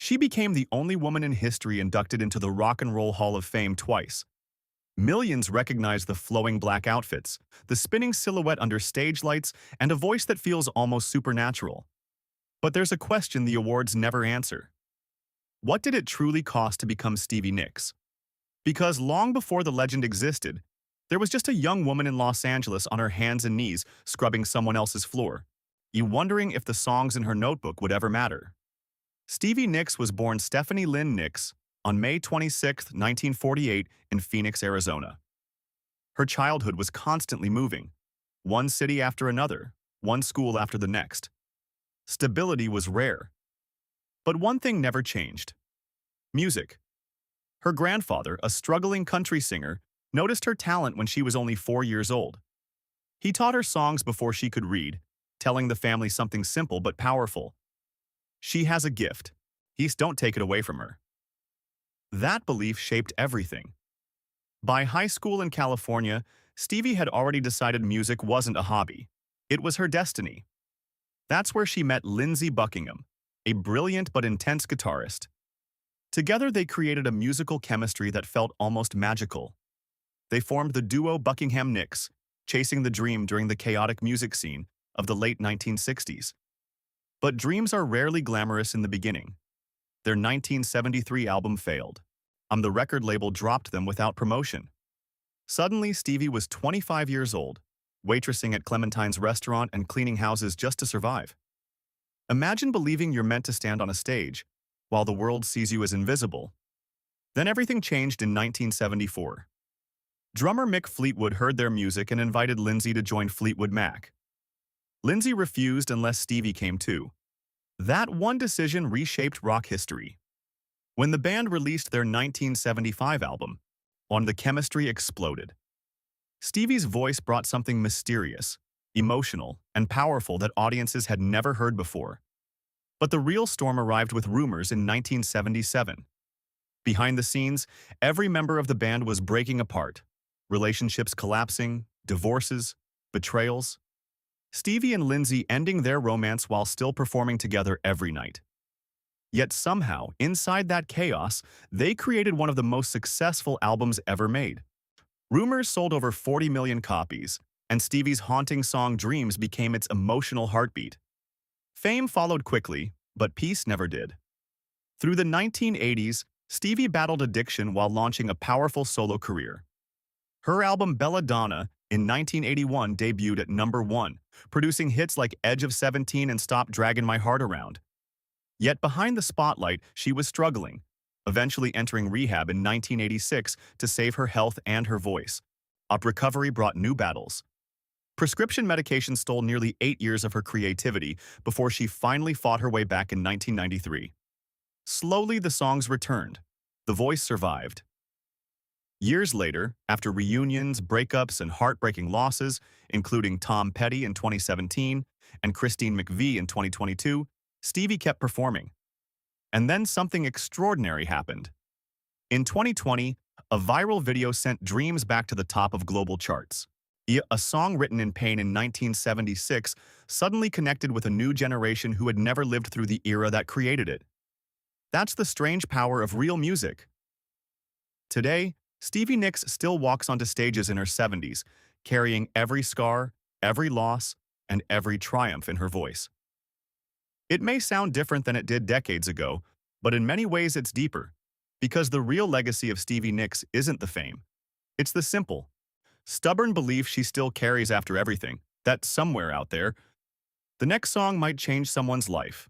She became the only woman in history inducted into the Rock and Roll Hall of Fame twice. Millions recognize the flowing black outfits, the spinning silhouette under stage lights, and a voice that feels almost supernatural. But there's a question the awards never answer. What did it truly cost to become Stevie Nicks? Because long before the legend existed, there was just a young woman in Los Angeles on her hands and knees scrubbing someone else's floor, you wondering if the songs in her notebook would ever matter. Stevie Nicks was born Stephanie Lynn Nicks on May 26, 1948 in Phoenix, Arizona. Her childhood was constantly moving, one city after another, one school after the next. Stability was rare. But one thing never changed: music. Her grandfather, a struggling country singer, noticed her talent when she was only 4 years old. He taught her songs before she could read, telling the family something simple but powerful: she has a gift. Don't take it away from her. That belief shaped everything. By high school in California, Stevie had already decided music wasn't a hobby. It was her destiny. That's where she met Lindsey Buckingham, a brilliant but intense guitarist. Together they created a musical chemistry that felt almost magical. They formed the duo Buckingham Nicks, chasing the dream during the chaotic music scene of the late 1960s. But dreams are rarely glamorous in the beginning. Their 1973 album failed. The record label dropped them without promotion. Suddenly, Stevie was 25 years old, waitressing at Clementine's restaurant and cleaning houses just to survive. Imagine believing you're meant to stand on a stage, while the world sees you as invisible. Then everything changed in 1974. Drummer Mick Fleetwood heard their music and invited Lindsey to join Fleetwood Mac. Lindsey refused unless Stevie came too. That one decision reshaped rock history. When the band released their 1975 album, the chemistry exploded. Stevie's voice brought something mysterious, emotional, and powerful that audiences had never heard before. But the real storm arrived with rumors in 1977. Behind the scenes, every member of the band was breaking apart, relationships collapsing, divorces, betrayals. Stevie and Lindsey ending their romance while still performing together every night. Yet somehow, inside that chaos, they created one of the most successful albums ever made. Rumors sold over 40 million copies, and Stevie's haunting song Dreams became its emotional heartbeat. Fame followed quickly, but peace never did. Through the 1980s, Stevie battled addiction while launching a powerful solo career. Her album Belladonna in 1981 debuted at #1, producing hits like Edge of 17 and Stop Draggin' My Heart Around. Yet behind the spotlight, she was struggling, eventually entering rehab in 1986 to save her health and her voice. Recovery brought new battles. Prescription medication stole nearly 8 years of her creativity before she finally fought her way back in 1993. Slowly, the songs returned. The voice survived. Years later, after reunions, breakups, and heartbreaking losses, including Tom Petty in 2017 and Christine McVie in 2022, Stevie kept performing. And then something extraordinary happened. In 2020, a viral video sent Dreams back to the top of global charts. A song written in pain in 1976 suddenly connected with a new generation who had never lived through the era that created it. That's the strange power of real music. Today, Stevie Nicks still walks onto stages in her 70s, carrying every scar, every loss, and every triumph in her voice. It may sound different than it did decades ago, but in many ways it's deeper, because the real legacy of Stevie Nicks isn't the fame. It's the simple, stubborn belief she still carries after everything, that somewhere out there, the next song might change someone's life.